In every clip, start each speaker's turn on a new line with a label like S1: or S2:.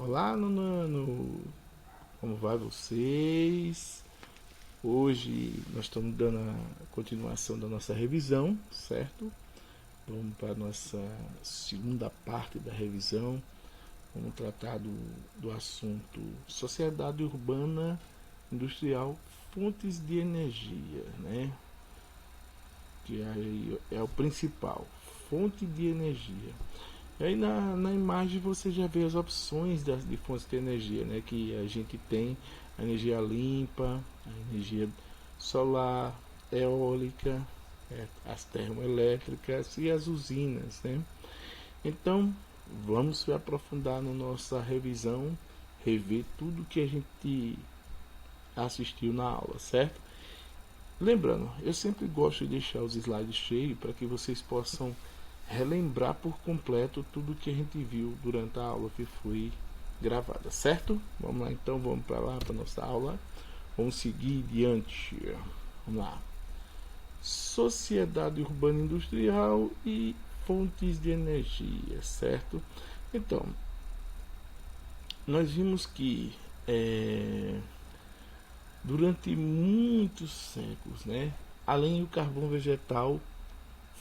S1: Olá, Nonano! Como vai vocês? Hoje nós estamos dando a continuação da nossa revisão, certo? Vamos para a nossa segunda parte da revisão. Vamos tratar do assunto Sociedade Urbana Industrial, fontes de energia, né? Que aí é o principal, fonte de energia. E aí na imagem você já vê as opções de fontes de energia, né? Que a gente tem a energia limpa, a energia solar, eólica, as termoelétricas e as usinas, né? Então vamos aprofundar na nossa revisão, rever tudo que a gente assistiu na aula, certo? Lembrando, eu sempre gosto de deixar os slides cheios para que vocês possam relembrar por completo tudo que a gente viu durante a aula que foi gravada, certo? Vamos lá então, vamos para lá para nossa aula. Vamos seguir diante. Vamos lá. Sociedade urbana industrial e fontes de energia, certo? Então, nós vimos que durante muitos séculos, né, além do carvão vegetal,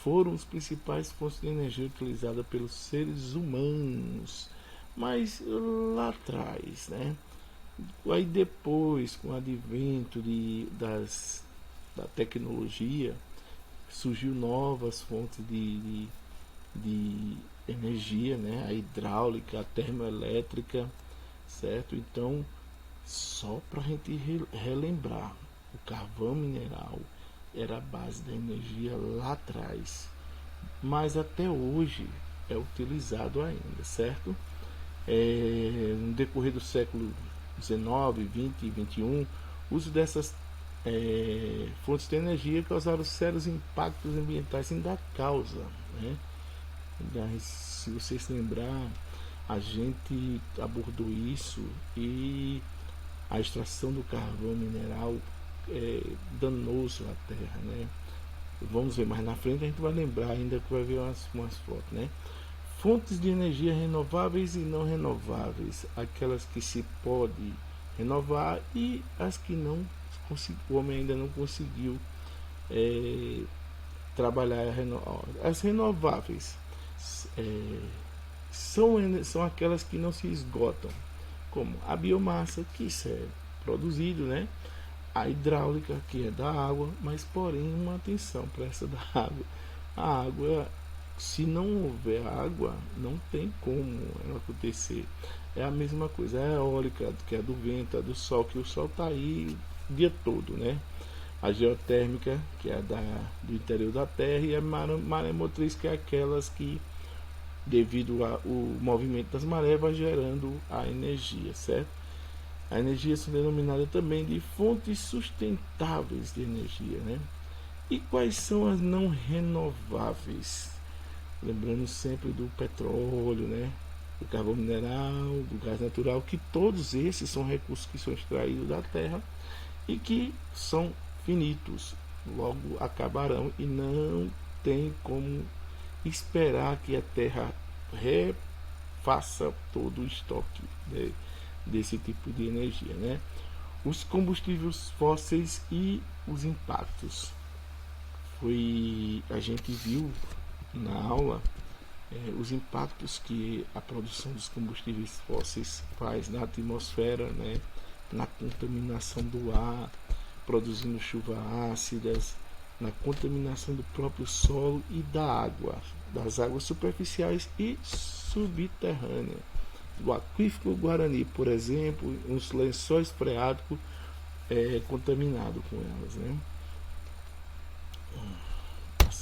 S1: foram os principais fontes de energia utilizadas pelos seres humanos. Mas lá atrás, né? Aí depois, com o advento da tecnologia, surgiu novas fontes de energia, né? A hidráulica, a termoelétrica, certo? Então, só para a gente relembrar, o carvão mineral era a base da energia lá atrás, mas até hoje é utilizado ainda, certo? No decorrer do século XIX, XX e XXI, o uso dessas fontes de energia causaram sérios impactos ambientais, ainda causa, né? Se você se lembrar, a gente abordou isso e a extração do carvão mineral é danoso à terra, né? Vamos ver mais na frente, a gente vai lembrar ainda que vai ver umas fotos, né? Fontes de energia renováveis e não renováveis, aquelas que se pode renovar e as que não o homem ainda não conseguiu trabalhar. As renováveis são aquelas que não se esgotam, como a biomassa, que isso é produzido, né? A hidráulica, que é da água, mas porém uma atenção para essa da água. A água, se não houver água, não tem como ela acontecer. É a mesma coisa, a eólica, que é do vento, a do sol, que o sol está aí o dia todo, né? A geotérmica, que é do interior da terra, e a maré motriz, que é aquelas que, devido ao movimento das marés, vai gerando a energia, certo? A energia é denominada também de fontes sustentáveis de energia, né? E quais são as não renováveis? Lembrando sempre do petróleo, né? Do carvão mineral, do gás natural, que todos esses são recursos que são extraídos da terra e que são finitos, logo acabarão e não tem como esperar que a terra refaça todo o estoque, né, desse tipo de energia, né? Os combustíveis fósseis e os impactos. A gente viu na aula os impactos que a produção dos combustíveis fósseis faz na atmosfera, né? Na contaminação do ar, produzindo chuvas ácidas, na contaminação do próprio solo e da água, das águas superficiais e subterrâneas. Do aquífero Guarani, por exemplo, uns lençóis freáticos contaminados com elas, né?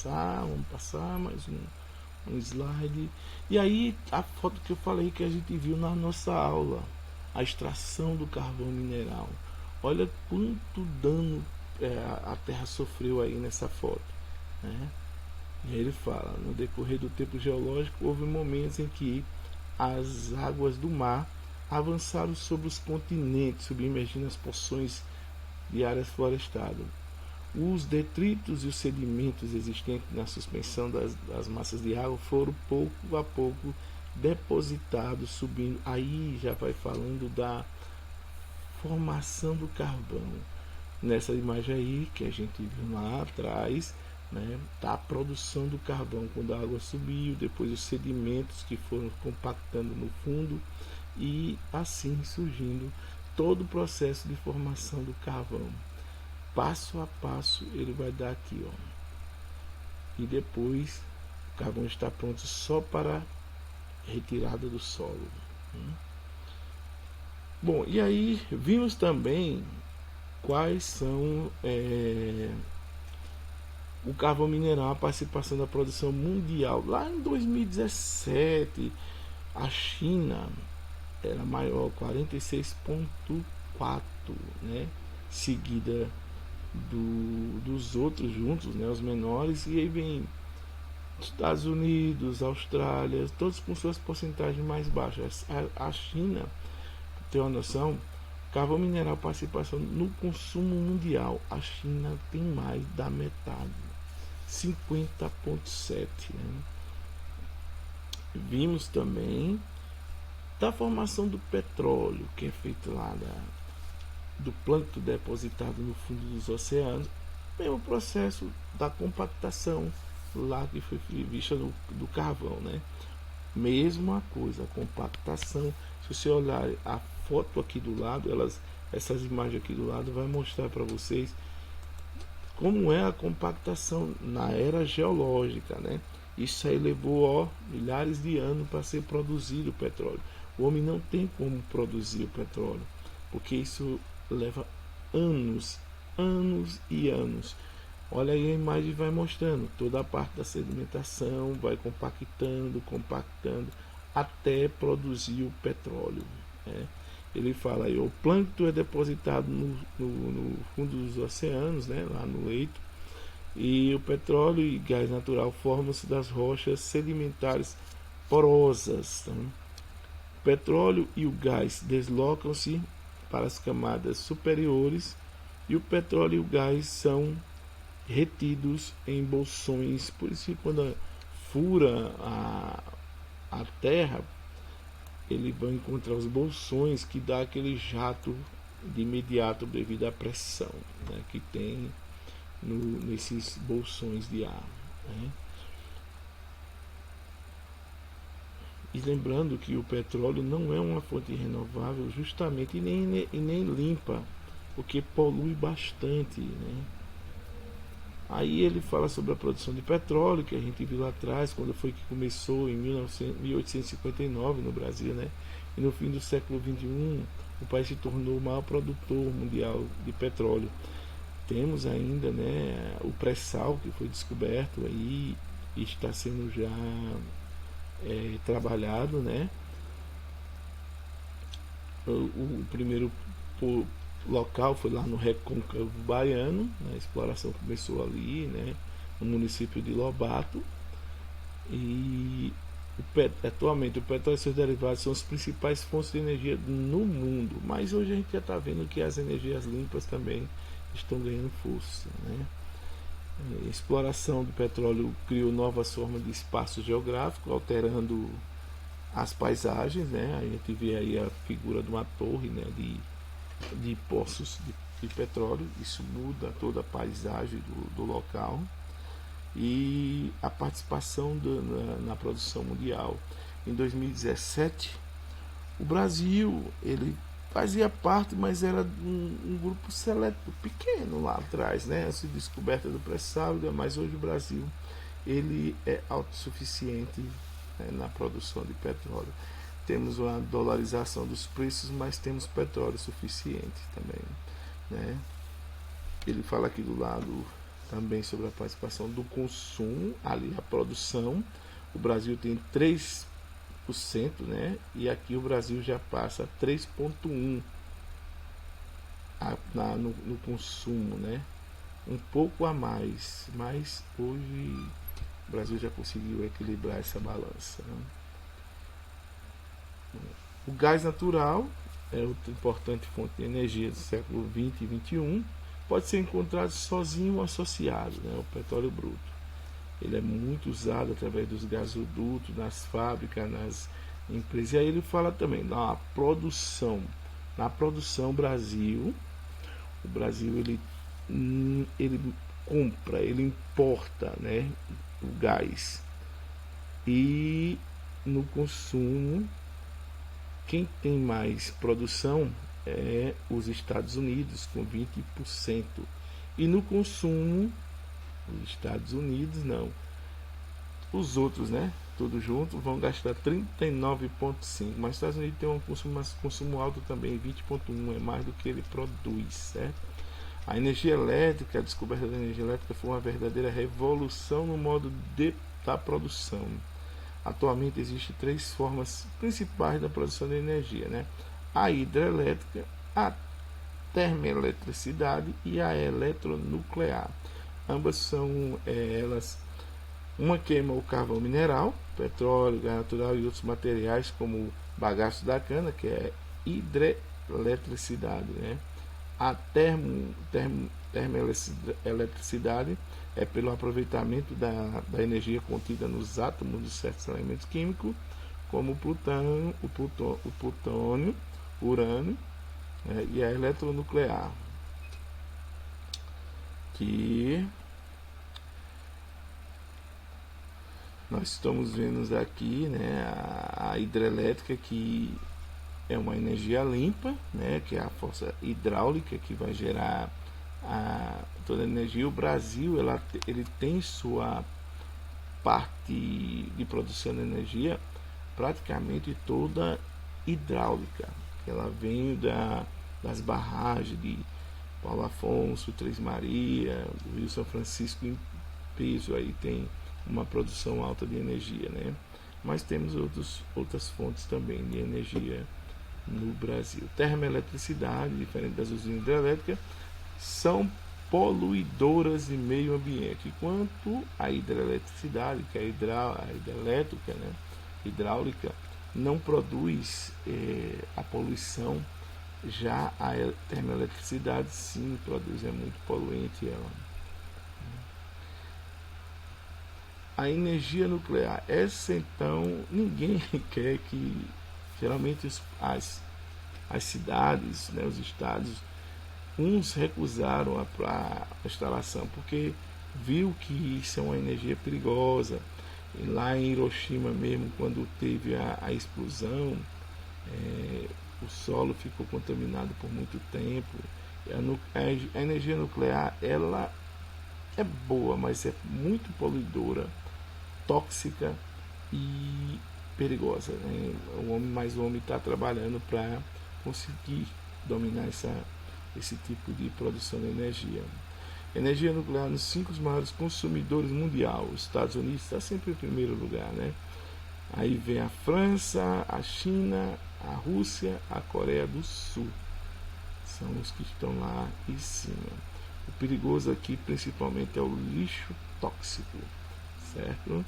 S1: Vamos passar mais um slide. E aí a foto que eu falei que a gente viu na nossa aula, a extração do carvão mineral. Olha quanto dano a terra sofreu aí nessa foto, né? E aí ele fala, no decorrer do tempo geológico houve momentos em que as águas do mar avançaram sobre os continentes, submergindo as porções de áreas florestadas. Os detritos e os sedimentos existentes na suspensão das massas de água foram pouco a pouco depositado, subindo. Aí já vai falando da formação do carvão. Nessa imagem aí que a gente viu lá atrás, né, tá a produção do carvão quando a água subiu, depois os sedimentos que foram compactando no fundo e assim surgindo todo o processo de formação do carvão. Passo a passo ele vai dar aqui, ó. E depois o carvão está pronto só para retirada do solo. Bom, e aí vimos também quais são o carvão mineral, a participação da produção mundial. Lá em 2017, a China era maior, 46,4, né? Seguida dos outros juntos, né? Os menores, e aí vem Estados Unidos, Austrália, todos com suas porcentagens mais baixas. A China, para ter uma noção, carvão mineral participação no consumo mundial, a China tem mais da metade, 50,7, né? Vimos também da formação do petróleo, que é feito lá do plâncton depositado no fundo dos oceanos, mesmo processo da compactação lá que foi vista do carvão, né? Mesma coisa, a compactação. Se você olhar a foto aqui do lado, essas imagens aqui do lado vai mostrar para vocês como é a compactação na era geológica, né? Isso aí levou milhares de anos para ser produzido o petróleo. O homem não tem como produzir o petróleo, porque isso leva anos, anos e anos. Olha aí, a imagem vai mostrando toda a parte da sedimentação, vai compactando, até produzir o petróleo, né? Ele fala aí, o plâncton é depositado no fundo dos oceanos, né, lá no leito, e o petróleo e gás natural formam-se das rochas sedimentares porosas. Tá? O petróleo e o gás deslocam-se para as camadas superiores e o petróleo e o gás são retidos em bolsões. Por isso que quando fura a terra, ele vai encontrar os bolsões que dá aquele jato de imediato devido à pressão, né, que tem nesses bolsões de ar, né? E lembrando que o petróleo não é uma fonte renovável justamente e nem limpa, porque polui bastante, né? Aí ele fala sobre a produção de petróleo, que a gente viu lá atrás, quando foi que começou em 1859 no Brasil, né? E no fim do século XXI, o país se tornou o maior produtor mundial de petróleo. Temos ainda, né, o pré-sal que foi descoberto aí e está sendo já trabalhado, né? O primeiro local foi lá no Recôncavo Baiano, né? A exploração começou ali, né, no município de Lobato, e atualmente o petróleo e seus derivados são as principais fontes de energia no mundo, mas hoje a gente já está vendo que as energias limpas também estão ganhando força, né? A exploração do petróleo criou novas formas de espaço geográfico, alterando as paisagens, né? A gente vê aí a figura de uma torre, né, de poços de petróleo. Isso muda toda a paisagem do local. E a participação na produção mundial. Em 2017, o Brasil ele fazia parte, mas era um grupo seleto, pequeno lá atrás, né? Essa descoberta do pré-sal, mas hoje o Brasil ele é autossuficiente, né, na produção de petróleo. Temos uma dolarização dos preços, mas temos petróleo suficiente também, né? Ele fala aqui do lado também sobre a participação do consumo, ali a produção. O Brasil tem 3%, né? E aqui o Brasil já passa 3,1% no consumo, né? Um pouco a mais, mas hoje o Brasil já conseguiu equilibrar essa balança, né? O gás natural é outra importante fonte de energia do século XX e XXI. Pode ser encontrado sozinho ou associado, né, ao petróleo bruto. ele é muito usado através dos gasodutos, nas fábricas, nas empresas. E aí ele fala também na produção. Na produção, o Brasil ele compra, ele importa, né, o gás. E no consumo, quem tem mais produção é os Estados Unidos, com 20%. E no consumo, os Estados Unidos não. Os outros, né? Tudo junto, vão gastar 39,5%. Mas os Estados Unidos tem um consumo alto também, 20,1%. É mais do que ele produz, certo? A energia elétrica, a descoberta da energia elétrica foi uma verdadeira revolução no modo da produção. Atualmente existem três formas principais da produção de energia, né? A hidrelétrica, a termoeletricidade e a eletronuclear. Ambas são elas, uma queima o carvão mineral, petróleo, gás natural e outros materiais como o bagaço da cana, que é hidroeletricidade, né? A termoeletricidade é pelo aproveitamento da energia contida nos átomos de certos elementos químicos, como o plutônio, o urânio, né, e a eletronuclear, que nós estamos vendo aqui, né, a hidrelétrica, que é uma energia limpa, né, que é a força hidráulica que vai gerar toda a energia. O Brasil ele tem sua parte de produção de energia praticamente toda hidráulica. Ela vem das barragens de Paulo Afonso, Três Maria, do Rio São Francisco em peso, aí tem uma produção alta de energia, né? Mas temos outras fontes também de energia no Brasil. Termoeletricidade, diferente das usinas hidrelétricas, são poluidoras de meio ambiente, enquanto a hidroeletricidade, que é a hidrelétrica, né, hidráulica, não produz a poluição. Já a termoeletricidade sim produz, é muito poluente ela. A energia nuclear, essa então ninguém quer que, geralmente as cidades, né, os estados, uns recusaram a instalação porque viu que isso é uma energia perigosa. E lá em Hiroshima mesmo, quando teve a explosão, o solo ficou contaminado por muito tempo. A energia nuclear, ela é boa, mas é muito poluidora, tóxica e perigosa, né? O homem está trabalhando para conseguir dominar esse tipo de produção de energia. Energia nuclear nos 5 maiores consumidores mundial. Os Estados Unidos está sempre em primeiro lugar, né? Aí vem a França, a China, a Rússia, a Coreia do Sul. São os que estão lá em cima. O perigoso aqui principalmente é o lixo tóxico, certo?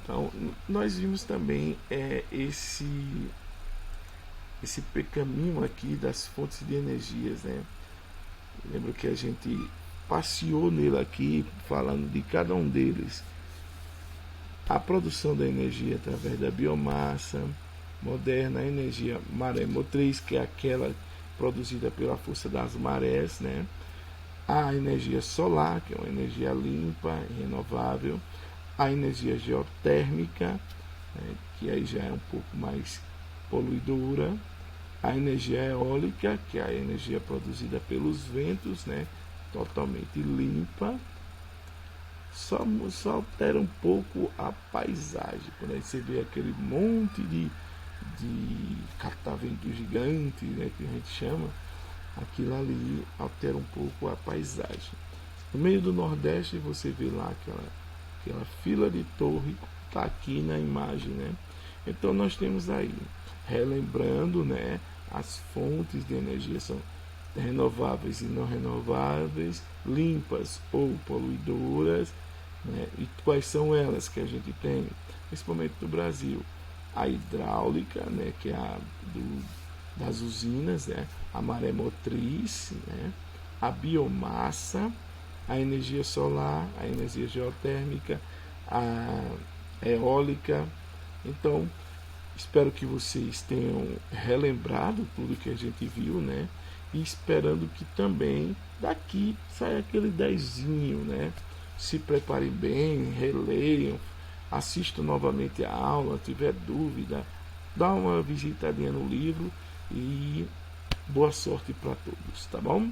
S1: Então, nós vimos também esse caminho aqui das fontes de energias, né? Lembro que a gente passeou nele aqui, falando de cada um deles. A produção da energia através da biomassa moderna, a energia maremotriz, que é aquela produzida pela força das marés, né? A energia solar, que é uma energia limpa e renovável. A energia geotérmica, né, que aí já é um pouco mais poluidora. A energia eólica, que é a energia produzida pelos ventos, né, totalmente limpa. Só altera um pouco a paisagem. Quando aí você vê aquele monte de catavento gigante, né, que a gente chama, aquilo ali altera um pouco a paisagem. No meio do Nordeste você vê lá aquela fila de torre, está aqui na imagem, né? Então nós temos aí, relembrando, né, as fontes de energia são renováveis e não renováveis, limpas ou poluidoras, né? E quais são elas que a gente tem, principalmente no Brasil? A hidráulica, né, que é das usinas, né? A maremotriz, né? A biomassa, a energia solar, a energia geotérmica, a eólica. Então, espero que vocês tenham relembrado tudo que a gente viu, né? E esperando que também daqui saia aquele dezinho, né? Se preparem bem, releiam, assistam novamente a aula, tiver dúvida, dá uma visitadinha no livro e boa sorte para todos, tá bom?